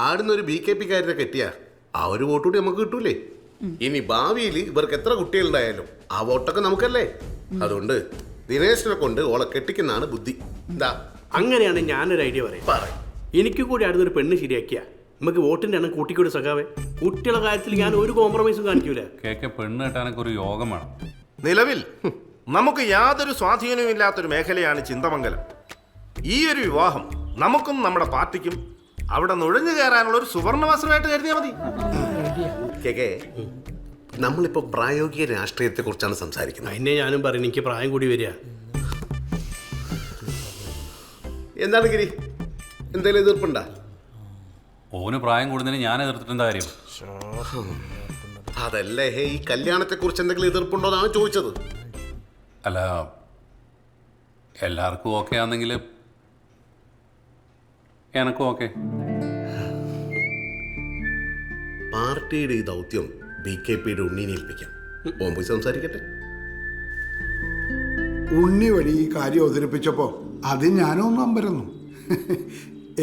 ആടുന്നൊരു BKP കാരനെ കെട്ടിയാ ആ ഒരു vote കൂടി നമുക്ക് കിട്ടൂലേ. ഇനി ഭാവിയിൽ ഇവർക്ക് എത്ര കുട്ടികളുണ്ടായാലും ആ വോട്ടൊക്കെ നമുക്കല്ലേ. അതുകൊണ്ട് ദിനേശിനെ കൊണ്ട് ഓളെ കെട്ടിക്കുന്നതാണ് ബുദ്ധി. എന്താ? അങ്ങനെയാണ് ഞാനൊരു ഐഡിയ പറയാം. എനിക്ക് കൂടി ആടുന്നൊരു പെണ്ണ് ശരിയാക്കിയ നമുക്ക് വോട്ടിന്റെ എണ്ണം കൂട്ടിക്കൂടി സഖാവേ. കുട്ടികളുടെ കാര്യത്തിൽ ഞാൻ ഒരു കോംപ്രമൈസും കാണിക്കൂല. പെണ്ണ് കെട്ടാനൊക്കെ ഒരു യോഗം വേണം. നിലവിൽ നമുക്ക് യാതൊരു സ്വാധീനവും ഇല്ലാത്തൊരു മേഖലയാണ് ചിന്തമംഗലം. ഈ ഒരു വിവാഹം നമുക്കും നമ്മുടെ പാർട്ടിക്കും അവിടെ നുഴഞ്ഞു കയറാനുള്ള ഒരു സുവർണവസരമായിട്ട് കരുതിയാൽ മതി. നമ്മളിപ്പോ പ്രായോഗിക രാഷ്ട്രീയത്തെ കുറിച്ചാണ് സംസാരിക്കുന്നത്. അതിനെ ഞാനും പറയും, എനിക്ക് പ്രായം കൂടി വരിക. എന്താണ് ഗിരി, എന്തെങ്കിലും എതിർപ്പുണ്ടാ? ഓന് പ്രായം കൂടുന്നതിന് ഞാൻ എതിർത്തിട്ടെന്താ കാര്യം? അതല്ലേ ഈ കല്യാണത്തെ കുറിച്ച് എന്തെങ്കിലും എതിർപ്പുണ്ടോ എന്നാണ് ചോദിച്ചത്. അല്ല, എല്ലാവർക്കും ഓക്കെ ആണെങ്കിൽ എനക്കും ഓക്കെ. പാർട്ടിയുടെ ഈ ദൗത്യം BKPയുടെ ഉണ്ണീനെ ഏൽപ്പിക്കാം. പോയി സംസാരിക്കട്ടെ. ഉണ്ണി വഴി ഈ കാര്യം അവതരിപ്പിച്ചപ്പോൾ അത് ഞാനൊന്നും അമ്പരന്നു.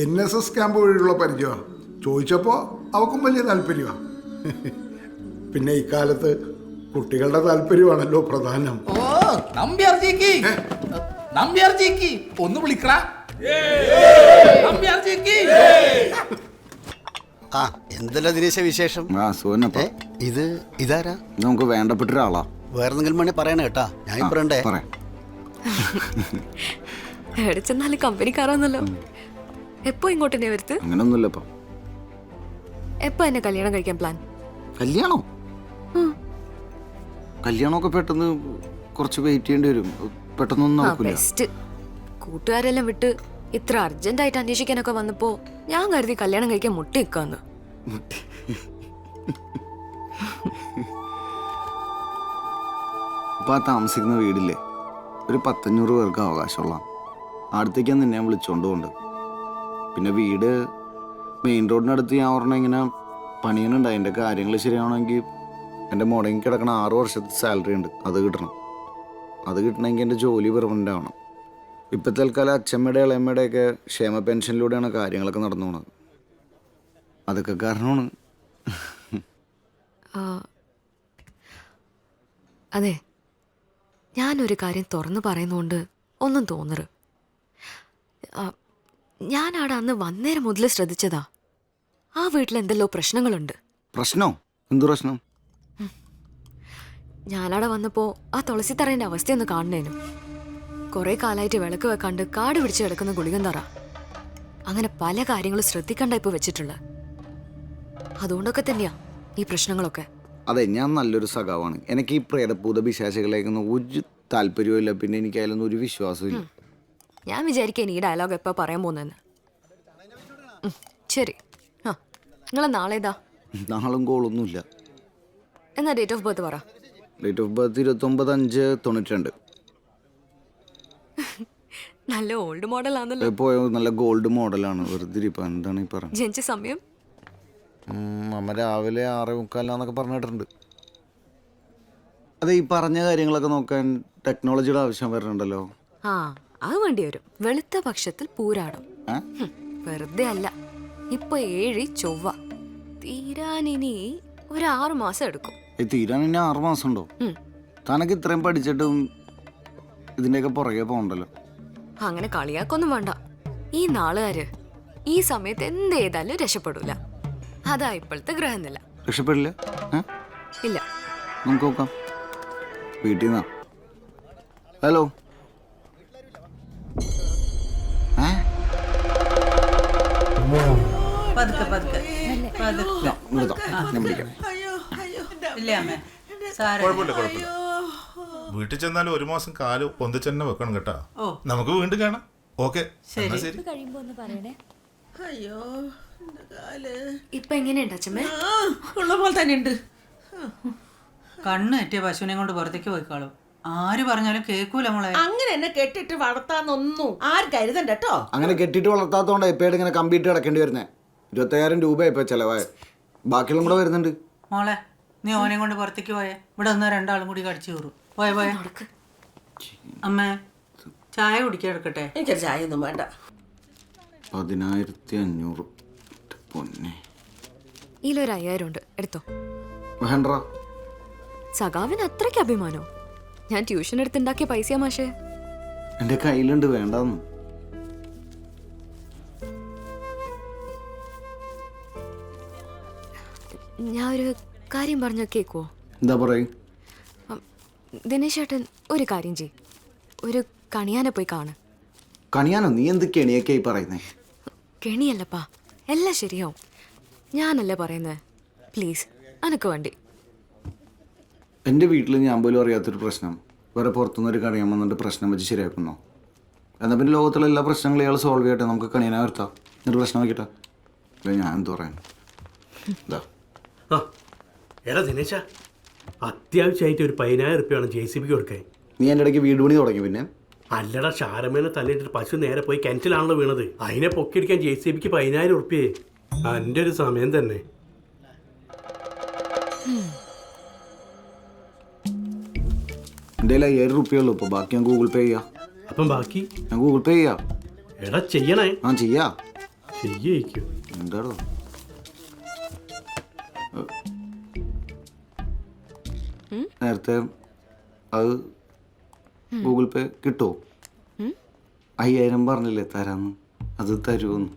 NSS ക്യാമ്പ് വഴിയുള്ള പരിചയമാണ്. ചോദിച്ചപ്പോൾ അവക്കും വലിയ താല്പര്യമാണ്. പിന്നെ ഇക്കാലത്ത് കുട്ടികളുടെ താല്പര്യമാണല്ലോ പ്രധാനം. ഒന്ന് വിളിക്കടാ. ആ എന്തല്ല ദിനേശ വിശേഷം? ഇതാരാ? നമുക്ക് വേണ്ടപ്പെട്ട ഒരാളാ. വേറെ എന്തെങ്കിലും വേണേ പറയണേ കേട്ടാ, ഞാൻ പറയണ്ടേ? എവിടെ ചെന്നാലും കമ്പനിക്കാരാന്നല്ലോ. എപ്പോ ഇങ്ങോട്ടെന്നെ വരുത്ത്? അങ്ങനൊന്നുമില്ല. എപ്പോ എന്നെ കല്യാണം കഴിക്കാൻ പ്ലാൻ? കല്യാണോ? കല്യാണമൊക്കെ പെട്ടെന്ന് കുറച്ച് വെയിറ്റ് ചെയ്യേണ്ടി വരും. പെട്ടെന്നൊന്നും നടക്കില്ല. ബെസ്റ്റ്. കൂട്ടുകാരെല്ലാം വിട്ട് ഇത്ര അർജന്റ് ആയിട്ട് അന്വേഷിക്കാനൊക്കെ വന്നപ്പോ ഞാൻ കരുതി കല്യാണം കഴിക്കാൻ മുട്ടി നിൽക്കാന്ന്. ഇപ്പൊ ആ താമസിക്കുന്ന വീടില്ലേ, ഒരു 100-500 പേർക്ക് അവകാശമുള്ള. അടുത്തേക്കാണ് നിന്നെ വിളിച്ചോണ്ട് കൊണ്ട്. പിന്നെ വീട് മെയിൻ റോഡിനടുത്ത് ഞാൻ പറഞ്ഞ ഇങ്ങനെ പണിയണുണ്ട്. അതിൻ്റെ കാര്യങ്ങൾ ശരിയാവണമെങ്കിൽ എൻ്റെ മുടങ്ങി കിടക്കണ 6 വർഷത്തെ സാലറി ഉണ്ട്, അത് കിട്ടണം. അത് കിട്ടണമെങ്കിൽ എൻ്റെ ജോലി പെർമനൻ്റ് ആവണം. ഇപ്പം തൽക്കാലം അച്ഛമ്മയുടെ ഇളയമ്മയുടെയൊക്കെ ക്ഷേമ പെൻഷനിലൂടെയാണ് കാര്യങ്ങളൊക്കെ നടന്നു പോണത്. അതൊക്കെ കാരണമാണ്. അതെ, ഞാനൊരു കാര്യം തുറന്നു പറയുന്നോണ്ട് ഒന്നും തോന്നരുത്. ഞാനവിടെ അന്ന് വന്നേരം മുതൽ ശ്രദ്ധിച്ചതാ, ആ വീട്ടിൽ എന്തെല്ലോ പ്രശ്നങ്ങളുണ്ട്. പ്രശ്നോ? എന്തു പ്രശ്നം? ഞാനവിടെ വന്നപ്പോ ആ തുളസിത്തറേന്റെ അവസ്ഥയൊന്ന് കാണണേനും. കുറെ കാലമായിട്ട് വിളക്ക് വെക്കാണ്ട് കാട് പിടിച്ച് കിടക്കുന്ന ഗുളികൻ തറ, അങ്ങനെ പല കാര്യങ്ങളും ശ്രദ്ധിക്കണ്ട ഇപ്പൊ വെച്ചിട്ടുള്ള. അതുകൊണ്ടൊക്കെ തന്നെയാ ഈ പ്രശ്നങ്ങളൊക്കെ. അതെ, ഞാൻ നല്ലൊരു സഖാവാണ്. എനിക്ക് ഈ പ്രേതഭൂത പിശാചികളേക്കൊന്നും ഒരു താല്പര്യവും ഇല്ല. പിന്നെ എനിക്ക് അതിലൊന്നും ഒരു വിശ്വാസവും ഇല്ല. ഞാൻ വിചാരിക്കാൻ ഈ ഡയലോഗ് എപ്പോ പറയാൻ പോകുന്നെന്ന്. ശരി, ആ നിങ്ങളെ നാളേതാ? നാളും കോളൊന്നുമില്ല. എന്നാ ഡേറ്റ് ഓഫ് ബർത്ത് പറ. Date of birth 29/5/92. നല്ല ഓൾഡ് മോഡൽ ആണല്ലോ. പോയ നല്ല ഗോൾഡ് മോഡലാണ്. വെറുതെ ഇപ്പൊ എന്താണ് ഈ പറഞ്ഞത്? ജനിച്ച സമയം? അമ്മ രാവിലെ 6:45 പറഞ്ഞിട്ടുണ്ട്. അതെ, ഈ പറഞ്ഞ കാര്യങ്ങളൊക്കെ നോക്കാൻ ടെക്നോളജിയുടെ ആവശ്യം വരുന്നുണ്ടല്ലോ. ആ അത് വേണ്ടി വരും. വെളുത്ത പക്ഷത്തിൽ പൂരാടം. വെറുതെ അല്ല. ഇപ്പൊ 7 ചൊവ്വ തീരാനിനി ഒരു 6 മാസം എടുക്കും. തീരാൻ ഇനി 6 മാസം ഉണ്ടോ? തനക്ക് ഇത്രയും പഠിച്ചിട്ടും ഇതിന്റെയൊക്കെ പുറകെ പോകണ്ടല്ലോ. അങ്ങനെ കളിയാക്കൊന്നും വേണ്ട. ഈ നാളുകാര് ഈ സമയത്ത് എന്ത് ചെയ്താലും രക്ഷപ്പെടൂല. അതാ ഇപ്പോഴത്തെ ഗ്രഹനില. രക്ഷപ്പെടില്ല? ഇല്ല. നമുക്ക് നോക്കാം. വീട്ടിൽ നിന്നാ. ഹലോ, വീട്ടിൽ ചെന്നാലും 1 മാസം കാല് പൊന്തിച്ചെന്നെ വെക്കണം കേട്ടാ. നമുക്ക് വീണ്ടും കാണാം. ഓക്കെ, ശരി. ഇപ്പൊ എങ്ങനെയുണ്ട് അച്ഛമ്മേ? ഉള്ള പോലെ തന്നെ ഉണ്ട്. കണ്ണ് എറ്റിയ പശുവിനെ കൊണ്ട് പുറത്തേക്ക് പോയിക്കോളും. ആര് പറഞ്ഞാലും കേൾക്കൂല മോളെ. അങ്ങനെ എന്നെ കെട്ടിട്ട് വളർത്താന്നൊന്നും ആരും കരുതണ്ട കേട്ടോ. അങ്ങനെ കെട്ടിട്ട് വളർത്താത്തോണ്ട് എപ്പോഴും ഇങ്ങനെ കമ്പിട്ട് കിടക്കേണ്ടി വരുന്നേ. 25,000 രൂപ ഇപ്പൊ ചെലവായ. ബാക്കിയുള്ള കൂടെ വരുന്നുണ്ട്. മോളെ, നീ ഓനെ കൊണ്ട് പുറത്തേക്ക് പോയേ. ഇവിടെ ഒന്ന് 2 ആളും കൂടി കടിച്ചു കയറും. പോയ പോയ. അമ്മേ, ചായ കുടിക്കാൻ എടുക്കട്ടെ? എനിക്കൊരു ചായ ഒന്നും വേണ്ട. 10,500. പൊന്നെ ഇതിലൊരു 5000 ഉണ്ട്, എടുത്തോ. വേണ്ട. സഖാവിന് അത്രയ്ക്ക് അഭിമാനോ? ഞാൻ ട്യൂഷൻ എടുത്തുണ്ടാക്കിയ പൈസയാ മാഷേ. എൻ്റെ കയ്യിലുണ്ട്, വേണ്ടെന്ന്. ഞാൻ ഒരു കാര്യം പറഞ്ഞ കേക്കുവോ? എന്താ പറയും? ദിനേശ് ചേട്ടൻ ഒരു കാര്യം ചെയ്, ഒരു കണിയാനെ പോയി കാണ്. കണിയാനോ? നീ എന്ത് കെണിയൊക്കെ ആയി പറയുന്നേ? കെണിയല്ലപ്പാ, എല്ലാം ശരിയാവും. ഞാനല്ലേ പറയുന്നത്. പ്ലീസ്, അനക്ക് വേണ്ടി. എൻ്റെ വീട്ടിൽ ഞാൻ പോലും അറിയാത്തൊരു പ്രശ്നം വേറെ പുറത്തുനിന്നൊരു കണിയാൻ വന്നിട്ട് പ്രശ്നം വെച്ച് ശരിയാക്കുന്നോ? എന്നാൽ പിന്നെ ലോകത്തുള്ള എല്ലാ പ്രശ്നങ്ങളും ഇയാൾ സോൾവ് ചെയ്യട്ടെ, നമുക്ക് കണിയാനെ വരുത്താം. എന്നിട്ട് പ്രശ്നം വയ്ക്കട്ടെ. അല്ല ഞാൻ എന്ത് പറയാൻ? ഇതാ ആ എടാ ദിനേശ, അത്യാവശ്യമായിട്ട് ഒരു 10000 റുപ്യാണ് JCB കൊടുക്കാൻ. നീ എൻ്റെ ഇടയ്ക്ക് വീട് പണി തുടങ്ങി. പിന്നെ അല്ലടാ, ഷാരമേനെ തല്ലിയിട്ട് പശു നേരെ പോയി കിണറ്റിലാണല്ലോ വീണത്. അതിനെ പൊക്കിയെടുക്കാൻ JCBക്ക് 10000 റുപ്യയെ. എൻ്റെ ഒരു സമയം തന്നെ. എൻ്റെ കയ്യിൽ 5000 റുപ്യുള്ളൂ. ഇപ്പോൾ ബാക്കി ഞാൻ ഗൂഗിൾ പേ ചെയ്യാം. അപ്പം ബാക്കി ഞാൻ ഗൂഗിൾ പേ ചെയ്യാം. എടാ ചെയ്യണേ. ആ ചെയ്യാം. ചെയ്യിക്കും. എന്താടോ? നേരത്തെ അത് ഗൂഗിൾ പേ കിട്ടുമോ? 5000 പറഞ്ഞില്ലേ തരാന്ന്, അത് തരുമെന്ന്.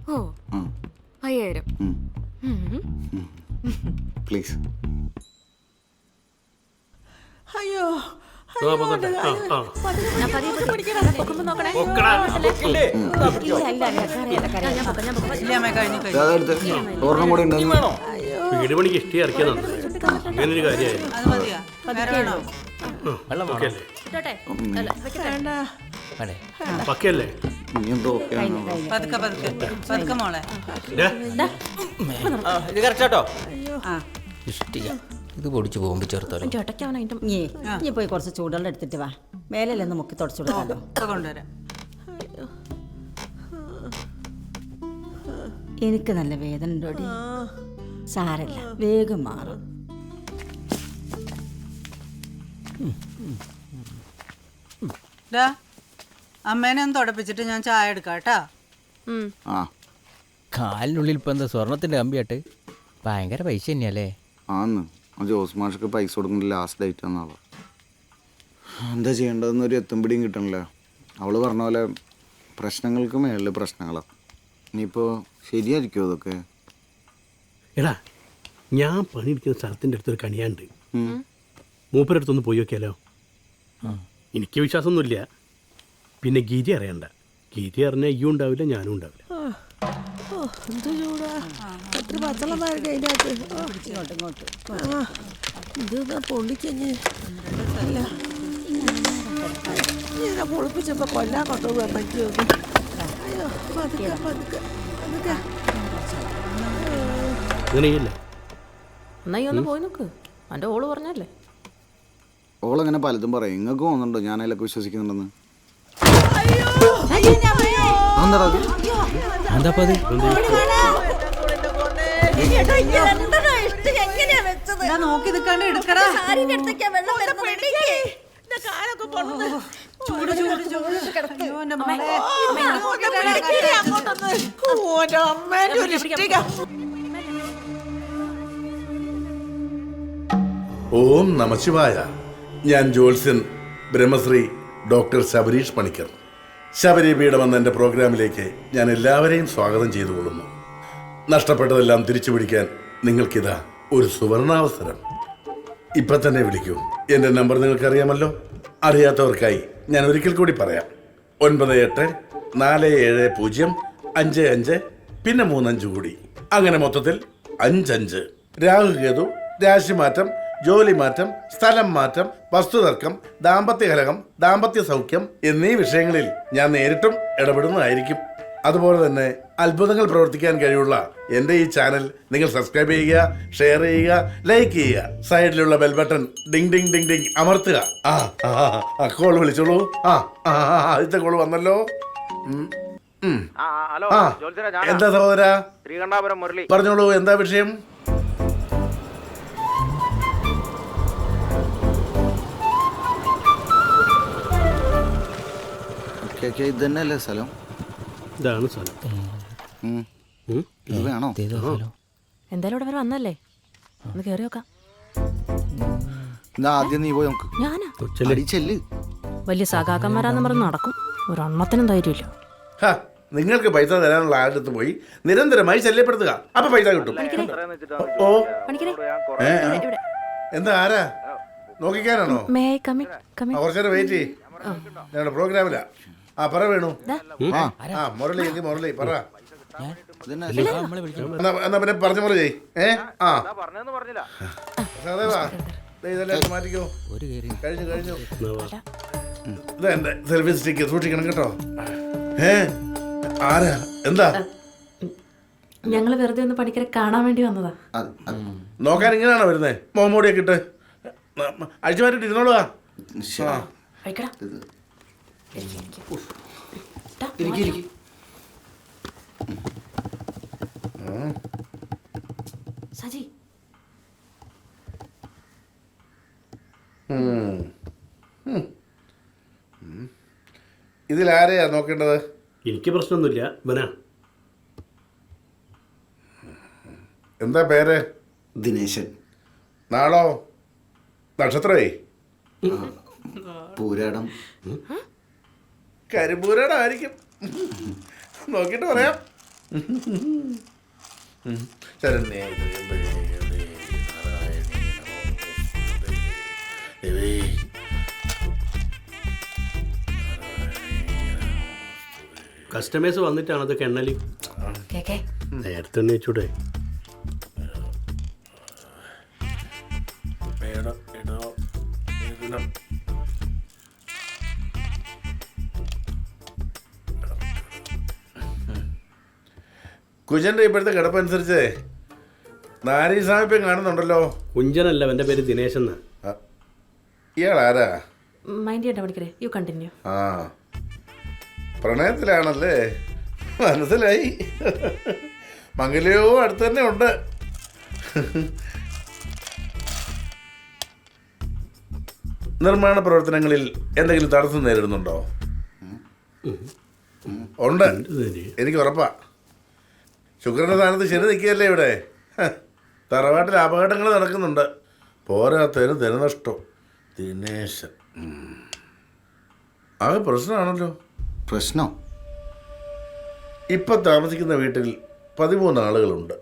ഓ, 5000 പ്ലീസ്. അയ്യോ ആ, പോകട്ടെ. ആ, ആ. ഇല്ല അമ്മേ, കഴിഞ്ഞു കഴിഞ്ഞു. അതെടുത്ത് ഒരെണ്ണം കൂടെ ഉണ്ടെന്ന്. വീട് പണിക്ക് ഇഷ്ടി ഇറക്കിയതാണ്. അങ്ങനെ ഒരു കാര്യമായി. അത് മതിയാ? വേറെ വേണോ? പക്കല്ലേ? നീ എന്തോ ഓക്കെ ആണോ? പതുക്കെ പതുക്കെ പതുക്കെ മോളെ. ഇത് കറക്റ്റാട്ടോ. ആ ഇഷ്ടിക ഇത് പൊടിച്ച് പോകുമ്പോൾ ചേർത്താലോ. നീ പോയി കുറച്ച് ചൂടുവെള്ളം എടുത്തിട്ട് വാ. മേലെല്ലാം മുക്കി തുടച്ചു കൊടുക്കാലോ. ഇപ്പൊ കൊണ്ടുവരാം. എനിക്ക് നല്ല വേദന ഉണ്ടോടി. സാരല്ല, വേഗം മാറും. ഡാ, അമ്മേനെ ഒന്ന് തുടപ്പിച്ചിട്ട് ഞാൻ ചായ എടുക്കാം കേട്ടാ. ആ കാലിനുള്ളിൽ ഇപ്പം എന്താ സ്വർണത്തിൻ്റെ കമ്പിയായിട്ട് ഭയങ്കര പൈസ തന്നെയല്ലേ? ആന്ന്. ആ ജോസ് മാഷൊക്കെ പൈസ കൊടുക്കുന്ന ലാസ്റ്റ് ഡേറ്റ് എന്നാളോ. എന്താ ചെയ്യേണ്ടതെന്നൊരു എത്തുംപിടിയും കിട്ടണില്ല. അവള് പറഞ്ഞ പോലെ പ്രശ്നങ്ങൾക്ക് മേളിൽ പ്രശ്നങ്ങളാണ്. ഇനിയിപ്പോൾ ശരിയായിരിക്കുമോ അതൊക്കെ? എടാ, ഞാൻ പണിയെടുക്കുന്ന സ്ഥലത്തിൻ്റെ അടുത്തൊരു കണിയാണ്ട്. മൂപ്പരടുത്തൊന്ന് പോയി നോക്കിയാലോ? എനിക്ക് വിശ്വാസമൊന്നുമില്ല. പിന്നെ ഗീതി അറിയണ്ട. ഗീതി അറിഞ്ഞാൽ ഈയും ഉണ്ടാവില്ല, ഞാനും ഉണ്ടാവില്ല. എന്ത് ചൂടാ, എത്ര പച്ചളം അതിനകത്ത്. ഇത് പൊള്ളിക്കഞ്ഞ് അല്ല ഇങ്ങനെ പൊളിപ്പിച്ചപ്പോ കൊല്ലാൻ കൊണ്ടുപോകാൻ പറ്റുമോ? അയ്യോ, പതുക്കെ പതുക്കെ പതുക്കെ. അങ്ങനെയല്ലേ? എന്നായി ഒന്ന് പോയി നോക്ക്. എൻ്റെ ഓള് പറഞ്ഞല്ലേ. ഓളങ്ങനെ പലതും പറയും. നിങ്ങൾക്ക് തോന്നുന്നുണ്ടോ ഞാൻ അതിലൊക്കെ വിശ്വസിക്കുന്നുണ്ടെന്ന്? എന്താ അത്? എന്താ അത്? ഡാ, നോക്കി നിൽക്കാണ്ട് എടുക്കടാ. ചൂട് ചൂട് ചൂട്. അയ്യോ, എൻ്റെ മോളെ. ഓം നമശിവായ. ഞാൻ ജ്യോത്സ്യൻ ബ്രഹ്മശ്രീ ഡോക്ടർ ശബരീഷ് പണിക്കർ. ശബരിപീഠം എന്ന എൻ്റെ പ്രോഗ്രാമിലേക്ക് ഞാൻ എല്ലാവരെയും സ്വാഗതം ചെയ്തു കൊള്ളുന്നു. നഷ്ടപ്പെട്ടതെല്ലാം തിരിച്ചു പിടിക്കാൻ നിങ്ങൾക്കിതാ ഒരു സുവർണാവസരം. ഇപ്പം തന്നെ വിളിക്കൂ. എൻ്റെ നമ്പർ നിങ്ങൾക്കറിയാമല്ലോ. അറിയാത്തവർക്കായി ഞാൻ ഒരിക്കൽ കൂടി പറയാം. 98470555 പിന്നെ 35 കൂടി. അങ്ങനെ മൊത്തത്തിൽ 55. രാഹുകേതു, രാശിമാറ്റം, ജോലി മാറ്റം, സ്ഥലം മാറ്റം, വസ്തുതർക്കം, ദാമ്പത്യ കലഹം, ദാമ്പത്യ സൗഖ്യം എന്നീ വിഷയങ്ങളിൽ ഞാൻ നേരിട്ടും ഇടപെടുന്നതായിരിക്കും. അതുപോലെ തന്നെ അത്ഭുതങ്ങൾ പ്രവർത്തിക്കാൻ കഴിവുള്ള എൻ്റെ ഈ ചാനൽ നിങ്ങൾ സബ്സ്ക്രൈബ് ചെയ്യുക, ഷെയർ ചെയ്യുക, ലൈക്ക് ചെയ്യുക. സൈഡിലുള്ള bell button Ding Ding Ding Ding അമർത്തുക. കോൾ വിളിച്ചോളൂ. ആദ്യത്തെ കോൾ വന്നല്ലോ. എന്താ സഹോദര? പറഞ്ഞോളൂ, എന്താ വിഷയം? ഇത് തന്നെയല്ലേ സ്ഥലം? ഇതാണ് സ്ഥലം. ഇത് വേണോ? എന്തായാലും ഇവിടെ വരെ വന്നല്ലേ, ഒന്ന് കയറി നോക്കാം. എന്നാ ആദ്യം നീ പോയി നോക്ക്. ഞാനാ ചെല്ല്. വലിയ സഖാക്കന്മാരാന്ന് പറഞ്ഞ് നടക്കും, ഒരെണ്ണത്തിനും ധൈര്യമില്ല. ഹാ, നിങ്ങൾക്ക് പൈസ തരാനുള്ള ആളുടെ അടുത്ത് പോയി നിരന്തരമായി ശല്യപ്പെടുത്തുക, അപ്പൊ പൈസ കിട്ടും. ഓ ഏ, എന്താ ആരാ നോക്കിക്കാനാണോ? കുറച്ചേരം വെയിറ്റ് ചെയ്യ്, ഞങ്ങളുടെ പ്രോഗ്രാമിലാ. ആ പറ വേണു. ആ മുരളി എന്തി മുരളി പറ. എന്നാ പിന്നെ പറഞ്ഞ പോലെ ചെയ്. ആ സഹദേവാ, ഇതെല്ലാം മാറ്റിക്കോ. കഴിഞ്ഞു. ഇതാ എന്റെ സെൽഫി സ്റ്റിക്ക്, സൂക്ഷിക്കണം കേട്ടോ. ആരാ എന്താ? ഞങ്ങള് വെറുതെ ഒന്ന് പണിക്കരെ കാണാൻ വേണ്ടി വന്നതാ. നോക്കാൻ ഇങ്ങനെയാണോ വരുന്നേ? മോമോടിയൊക്കെ ഇട്ട് അഴിച്ചു മാറ്റിട്ട് ഇരുന്നോളുക. സജി, ഇതിലാരെയാ നോക്കേണ്ടത്? എനിക്ക് പ്രശ്നമൊന്നുമില്ല. ഇവനാ. എന്താ പേര്? ദിനേശൻ. നാളോ? നക്ഷത്രമേ? പൂരാടം. കരിമ്പൂരാടം ആയിരിക്കും, നോക്കിയിട്ട് പറയാം. ശരണ്യേ കസ്റ്റമേഴ്സ് വന്നിട്ടാണ് അതൊക്കെ എണ്ണല്. നേരത്തെ എണ്ണയിച്ചൂടെ? കുഞ്ചന്റെ ഇപ്പോഴത്തെ കിടപ്പനുസരിച്ച് നാരീ സാമീപ്യം കാണുന്നുണ്ടല്ലോ. കുഞ്ചനല്ല, എൻ്റെ പേര് ദിനേശ് എന്നാ. ഇയാൾ ആരാ? മൈൻഡ് ചെയ്യണ്ട പണിക്കരെ, യു കണ്ടിന്യൂ. ആ, പ്രണയത്തിലാണല്ലേ, മനസ്സിലായി. മംഗല്യോ അടുത്ത് തന്നെ ഉണ്ട്. നിർമ്മാണ പ്രവർത്തനങ്ങളിൽ എന്തെങ്കിലും തടസ്സം നേരിടുന്നുണ്ടോ? ഉണ്ട്, എനിക്ക് ഉറപ്പാ. ശുക്രന്റെ സ്ഥാനത്ത് ശരി നിൽക്കുകയല്ലേ ഇവിടെ. തറവാട്ടിൽ അപകടങ്ങൾ നടക്കുന്നുണ്ട്, പോരാത്തതിന് ധനനഷ്ടം. ദിനേശൻ അത് പ്രശ്നമാണല്ലോ. പ്രശ്നം? ഇപ്പം താമസിക്കുന്ന വീട്ടിൽ 13 ആളുകളുണ്ട്.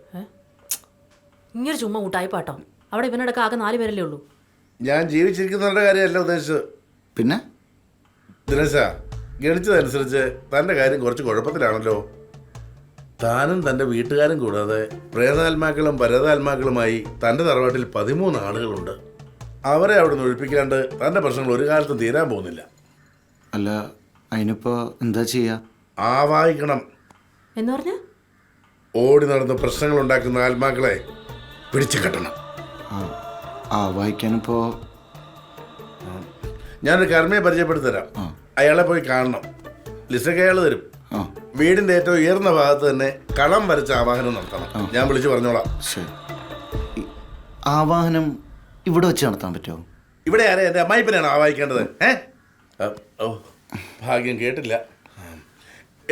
ഇങ്ങനെ ചുമ്മാ കൂട്ടായി പാട്ടോ. അവിടെ ഇവനടക്കം ആകെ 4 പേരല്ലേ ഉള്ളൂ. ഞാൻ ജീവിച്ചിരിക്കുന്നവരുടെ കാര്യമല്ല ഉദ്ദേശിച്ചത്. പിന്നെ ദിനേശ, ഗണിച്ചതനുസരിച്ച് തൻ്റെ കാര്യം കുറച്ച് കുഴപ്പത്തിലാണല്ലോ. താനും തൻ്റെ വീട്ടുകാരും കൂടാതെ പ്രേതാത്മാക്കളും പരതാത്മാക്കളുമായി തൻ്റെ തറവാട്ടിൽ 13 ആളുകളുണ്ട്. അവരെ അവിടെ നിന്ന് ഒഴിപ്പിക്കാണ്ട് തൻ്റെ പ്രശ്നങ്ങൾ ഒരു കാലത്തും തീരാൻ പോകുന്നില്ല. അല്ല, അതിനിപ്പോ എന്താ ചെയ്യാ? ആവാഹിക്കണം. എന്ന് പറഞ്ഞ ഓടി നടന്ന് പ്രശ്നങ്ങൾ ഉണ്ടാക്കുന്ന ആത്മാക്കളെ പിടിച്ചു കെട്ടണം. ആവാഹിക്കാനിപ്പോ ഞാനൊരു കർമ്മയെ പരിചയപ്പെടുത്തി തരാം. അയാളെ പോയി കാണണം. ലിസ്റ്റൊക്കെ അയാൾ തരും. വീടിന്റെ ഏറ്റവും ഉയർന്ന ഭാഗത്ത് തന്നെ കളം വരച്ച ആവാഹനം നടത്തണം. ഞാൻ വിളിച്ചു പറഞ്ഞോളാം. ശരി. ആവാഹനം ഇവിടെ വെച്ച് നടത്താൻ പറ്റുമോ? ഇവിടെ ആരെ? എൻ്റെ അമ്മായിപ്പനാണ് ആവാഹിക്കേണ്ടത്. ഓ, ഭാഗ്യം കേട്ടില്ല.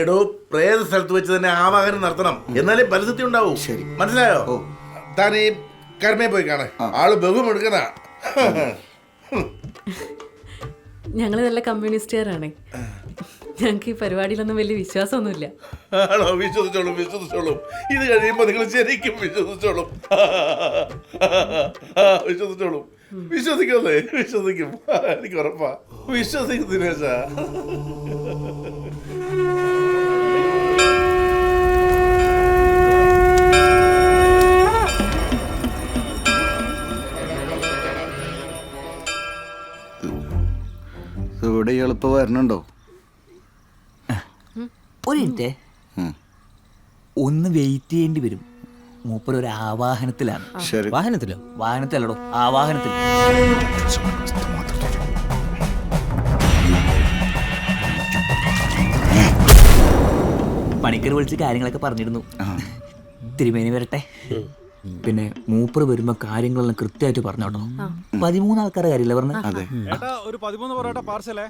എടോ, പ്രേത സ്ഥലത്ത് വെച്ച് തന്നെ ആവാഹനം നടത്തണം, എന്നാലേ പരിസ്ഥിതി ഉണ്ടാവും. ശരി, മനസ്സിലായോ? താൻ ഈ കർമ്മയെ പോയി കാണേ, ആള് ബഹുമെടുക്കണ. ഞങ്ങള് നല്ല കമ്മ്യൂണിസ്റ്റുകാരാണ്. ഞങ്ങൾക്ക് ഈ പരിപാടിയിലൊന്നും വലിയ വിശ്വാസമൊന്നുമില്ല. ആണോ? വിശ്വസിച്ചോളും. ഇത് കഴിയുമ്പോൾ നിങ്ങൾ ശരിക്കും വിശ്വസിച്ചോളും. വിശ്വസിക്കല്ലേ? വിശ്വസിക്കും, എനിക്ക് ഉറപ്പാ. വിശ്വസിക്കും ദിനേശ. ഇവിടെ എളുപ്പ വരണുണ്ടോ? ഒരു മിനിറ്റ്, ഒന്ന് വെയിറ്റ് ചെയ്യേണ്ടി വരും. മൂപ്പർ ഒരു ആവാഹനത്തിലാണ്. വാഹനത്തിലോ? വാഹനത്തിലോ, ആവാഹനത്തിൽ. പണിക്കർ വിളിച്ച് കാര്യങ്ങളൊക്കെ പറഞ്ഞിരുന്നു. തിരുമേനി വരട്ടെ. പിന്നെ മൂപ്പർ വരുമ്പോ കാര്യങ്ങളെല്ലാം കൃത്യമായിട്ട് പറഞ്ഞോട്ടോ. 13 ആൾക്കാരുടെ കാര്യമില്ല പറഞ്ഞ.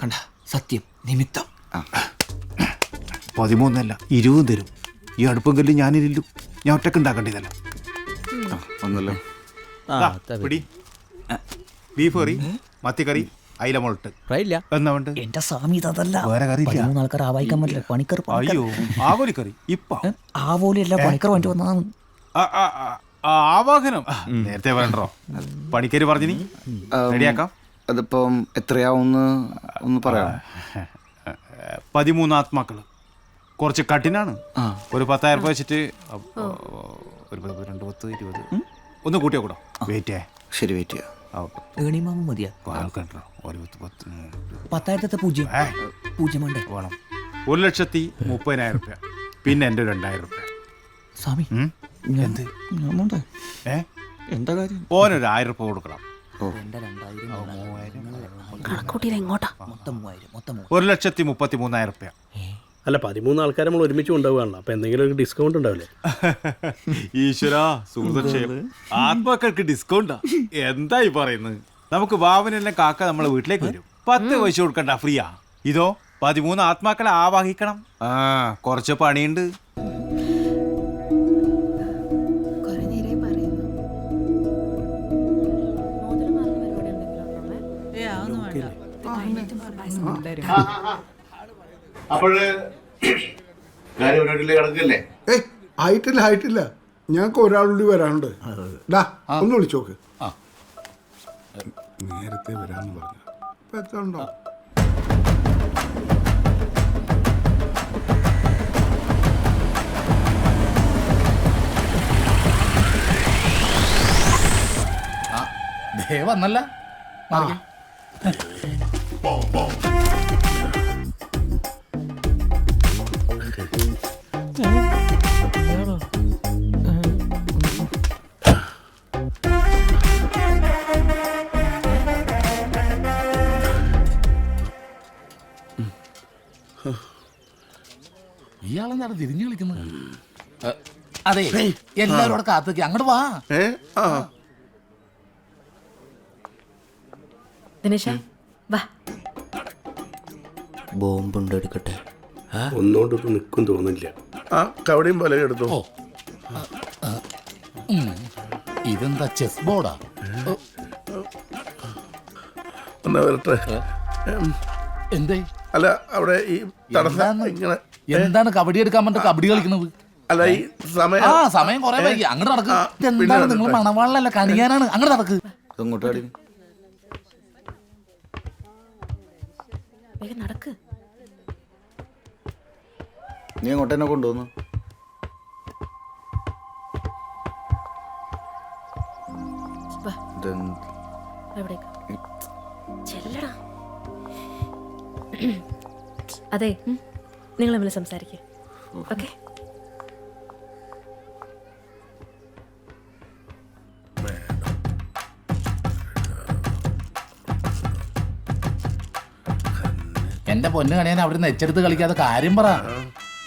കണ്ട, സത്യം നിമിത്തം 13 അല്ല 20 തരും. ഈ അടുപ്പം കല്ല് ഞാനിരില്ലു. ഞാൻ ഒറ്റക്ക് ഉണ്ടാക്കേണ്ടതല്ല. ഒന്നല്ലോ പിടി ബീഫ് കറി, മത്തിക്കറി, അയില മുളട്ട് എന്നാ വേണ്ട? എന്റെ സ്വാമി ഇതല്ല. വേറെ കറി ഇല്ല. 13 ആൾക്കാർ ആവാഹിക്കാൻ പറ്റില്ല. പണിക്കർ അയ്യോ ആവോലി കറി ഇപ്പൊ ആവോലിയല്ല, പണിക്കർ വണ്ടി വന്നതാണ്. ആവാഹനം നേരത്തെ പറയണ്ടോ? പണിക്കര് പറഞ്ഞിനി റെഡിയാക്കാം. അതിപ്പം എത്രയാവുമെന്ന് ഒന്ന് പറയാം. 13 ആത്മാക്കള് കുറച്ച് കഠിനാണ്. ഒരു 10,000 രൂപ വെച്ചിട്ട് ഒരു 10, 2, 10, 20 ഒന്ന് കൂട്ടിയോ കൂടാ. വെയിറ്റ് ശരി, വെയിറ്റ് ചെയ്യാം. ഏണിമാമ മതിയാ. ആൾക്കാരുണ്ടോ? ഒരു 10,000 പൂജ്യം വേണ്ടേ? വേണം. 1,30,000 രൂപ, പിന്നെ എൻ്റെ 2,000 രൂപ. സ്വാമി എന്ത് എന്താ കാര്യം? ഓനൊരു 1,000 രൂപ കൊടുക്കണം. കണക്കൂട്ടിയില്ല എങ്ങോട്ടാ? മൊത്തം 3,000. 1,33,000 രൂപ. അല്ല 13 ആൾക്കാർ നമ്മൾ ഒരുമിച്ച് കൊണ്ടുപോകാണല്ലോ, അപ്പം എന്തെങ്കിലും ഒരു ഡിസ്കൗണ്ട് ഉണ്ടാവില്ലേ? ഈശ്വരാ സുഹൃതക്ഷേമം, ആത്മാക്കൾക്ക് ഡിസ്കൗണ്ടാ? എന്തായി പറയുന്നത്? നമുക്ക് ഭാവനെല്ലാം കാക്ക നമ്മളെ വീട്ടിലേക്ക് വരും. 10 പൈസ കൊടുക്കണ്ട, ഫ്രീയാ. ഇതോ 13 ആത്മാക്കളെ ആവാഹിക്കണം. കുറച്ച് പണിയുണ്ട്. അപ്പോഴ് കാര്യം കിടക്കല്ലേ? ആയിട്ടില്ല. ഞങ്ങൾക്ക് ഒരാളുകൂടി വരാനുണ്ട്. ഡാ ഒന്ന് വിളിച്ചോക്ക്. നേരത്തെ വരാന്ന് പറഞ്ഞു. ഇപ്പൊ എത്ര ഉണ്ടോ? വന്നല്ല ഇയാളെന്താണ് തിരിഞ്ഞു കളിക്കുന്നത്? അതെ, എല്ലാവരും അവിടെ കാത്തേക്ക് അങ്ങോട്ട് വാ. ദിനേശ വാ. ബോംബുണ്ട്, എടുക്കട്ടെ. ഒന്നുകൊണ്ട് നിൽക്കും തോന്നില്ല. കവടിയും പോലെ എടുത്തു. ഇതെന്താ ചെസ് ബോർഡാ? എന്നാ വരട്ടെ. എന്തേ? അല്ല അവിടെ ഈ തടസ്സം ഇങ്ങനെ എന്താണ് കബഡി എടുക്കാൻ പറഞ്ഞിട്ട് കബഡി കളിക്കുന്നത്? അല്ല ഈ സമയം സമയം കുറെ വൈകി. അങ്ങോട്ട് നടക്ക്. എന്താണ് നിങ്ങൾ മണവാളല്ല കണിയാനാണ്? അങ്ങോട്ട് നടക്ക്. നടക്ക്. നീ അങ്ങോട്ട് തന്നെ കൊണ്ടുവന്നു. ചെല്ലടാ. അതെ, നിങ്ങൾ തമ്മിൽ സംസാരിക്കുക. ഓക്കെ. എന്റെ പൊന്നു കണിയാൻ അവിടെ നിന്ന് എച്ചെടുത്ത് കളിക്കാതെ കാര്യം പറ.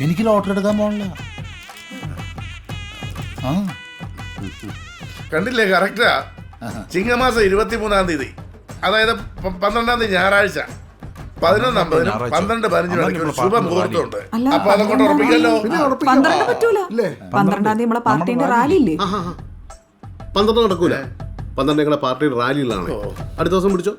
എനിക്ക് ലോട്ടറി എടുക്കാൻ പോകണില്ല. കണ്ടില്ലേ? കറക്റ്റാ. ചിങ്ങമാസം 23-ാം തീയതി, അതായത് 12-ാം തീയതി ഞായറാഴ്ച 11:50 12:15 ശുഭമുഹൂർത്തമുണ്ട്. അപ്പൊ അതുകൊണ്ട് ഉറപ്പിക്കല്ലോ. 12 പറ്റൂല. 12-ാം തീയതി നമ്മളെ പാർട്ടിന്റെ റാലി ഇല്ലേ? 12 നടക്കൂല. 12 നിങ്ങളെ പാർട്ടിയുടെ റാലിയിലാണ്. അടുത്ത ദിവസം പിടിച്ചോ.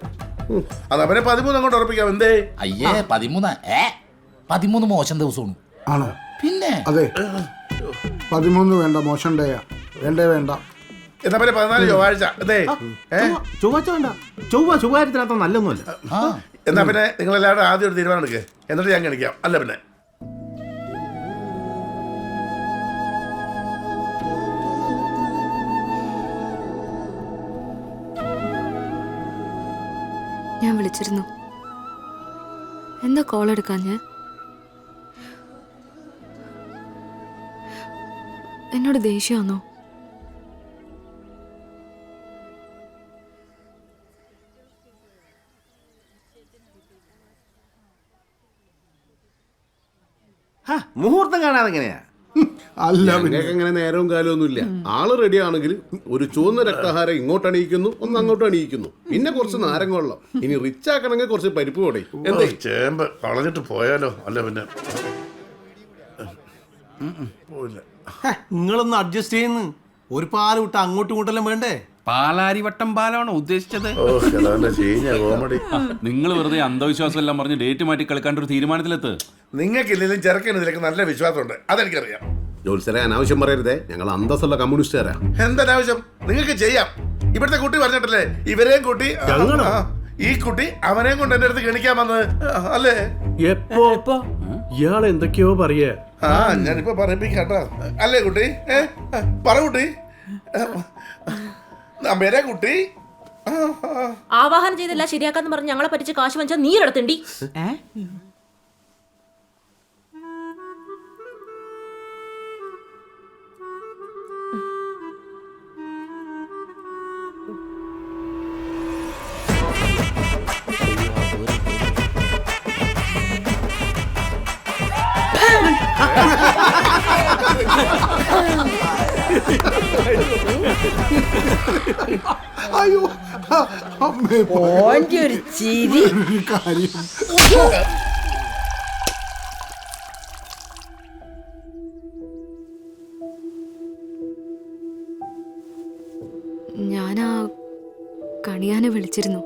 അതവരെ 13 അങ്ങോട്ട് ഉറപ്പിക്കാം. എന്തേ? അയ്യേ 13 മോശം ദിവസമാണ്. ആണോ? പിന്നെ അതെ, 13 വേണ്ട, മോശം ഡേയാ. വേണ്ട. എന്നാ പിന്നെ 14 ചൊവ്വാഴ്ച. എന്തേ? ചൊവ്വാഴ്ച വേണ്ട. ചൊവ്വാഴ്ചത്തിനകത്ത് നല്ലൊന്നുമല്ല. എന്നാ പിന്നെ നിങ്ങളെല്ലാവരും ആദ്യം ഒരു തീരുമാനം എടുക്കുക, എന്നിട്ട് ഞാൻ കാണിക്കാം. അല്ല പിന്നെ ഞാൻ വിളിച്ചിരുന്നു. എന്താ കോൾ എടുക്കാൻ? ഞാൻ എന്നോട് ദേഷ്യമാണോ? മുഹൂർത്തം കാണാതെ എങ്ങനെയാ? അല്ല, അങ്ങനെ നേരവും കാലമൊന്നുമില്ല. ആള് റെഡി ആണെങ്കിൽ ഒരു ചുവന്ന രക്തഹാരം ഇങ്ങോട്ട് അണിയിക്കുന്നു, ഒന്ന് അങ്ങോട്ട് അണിയിക്കുന്നു, പിന്നെ കുറച്ച് നാരങ്ങ വെള്ളം. ഇനി റിച്ച് ആക്കണമെങ്കിൽ കുറച്ച് പരിപ്പ് കൂടെ. എന്തേ? ചേമ്പ് കളഞ്ഞിട്ട് പോയാലോ? അല്ല പിന്നെ പോയില്ല. നിങ്ങളൊന്ന് അഡ്ജസ്റ്റ് ചെയ്യുന്നു. ഒരു പാല് വിട്ട് അങ്ങോട്ടും ഇങ്ങോട്ടെല്ലാം വേണ്ടേ? പാലാരിവട്ടം പാലാണോ ഉദ്ദേശിച്ചത്? നിങ്ങൾ വെറുതെ അന്ധവിശ്വാസം എല്ലാം പറഞ്ഞ് ഡേറ്റ് മാറ്റി കളിക്കാണ്ട് ഒരു തീരുമാനത്തിലെത്ത്. നിങ്ങൾക്കില്ലെങ്കിലും ചെറുക്കനതിലേക്ക് നല്ല വിശ്വാസമുണ്ട്, അതെനിക്കറിയാം. ജോത്സരെ അനാവശ്യം പറയരുതേ, ഞങ്ങൾ അന്തസ്സുള്ള കമ്മ്യൂണിസ്റ്റുകാരാ. എന്താവശ്യം? നിങ്ങൾക്ക് ചെയ്യാം. ഇവിടുത്തെ കുട്ടി പറഞ്ഞിട്ടല്ലേ ഇവരെയും കൂട്ടി ഈ കുട്ടി അവനെയും കൊണ്ട് എന്റെ അടുത്ത് ഗണിക്കാൻ വന്നത് അല്ലേ? എപ്പോ ഇയാൾ എന്തൊക്കെയോ പറയേ. ഞാനിപ്പോ പറയിപ്പിക്കാട്ടോ അല്ലേ കുട്ടി? പറ കുട്ടി. നമ്മേരെ കുട്ടി ആവാഹനം ചെയ്തെല്ലാം ശരിയാക്കാന്ന് പറഞ്ഞ് ഞങ്ങളെ പറ്റിച്ച് കാശ് വാങ്ങിച്ചാൽ നീരെടുത്തുണ്ടി. അയ്യോ അമ്മേ, ഓന്റെ ഒരു ചിരി. കാര്യം ഞാനാ കണിയാനെ വിളിച്ചിരുന്നു.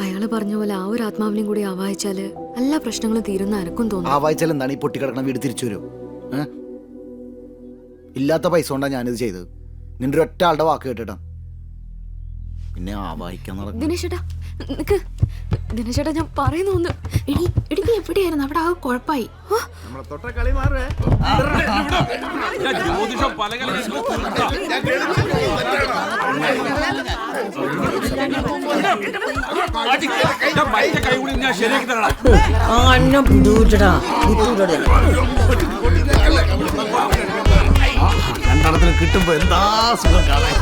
അയാള് പറഞ്ഞ പോലെ ആ ഒരു ആത്മാവിനെയും കൂടി ആവാഹിച്ചാല് എല്ലാ പ്രശ്നങ്ങളും തീരുന്ന എനക്കും തോന്നുന്നു. ആവാഹിച്ചാൽ എന്താണ് ഈ പൊട്ടിക്കിടക്കണ വീട് തിരിച്ചു വരും? ഇല്ലാത്ത പൈസ കൊണ്ടാണ് ഞാനിത് ചെയ്തത്. നിന്റെ ഒറ്റ ആളുടെ വാക്ക് കേട്ടിട്ടാ പിന്നെ ആവാഹിക്കാൻ നടക്കും. ദിനേശേട്ടാ നിക്ക്. ദിനേശേട്ടാ ഞാൻ പറയുന്ന ഒന്ന്. എടി നീ എവിടെയായിരുന്നു? അവിടെ ആകെ കുഴപ്പമായി. രണ്ടെണ്ണത്തിന് കിട്ടുമ്പോ എന്താ സുഖം കാണാൻ.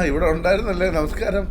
ഇവിടെ ഉണ്ടായിരുന്നല്ലേ? നമസ്കാരം.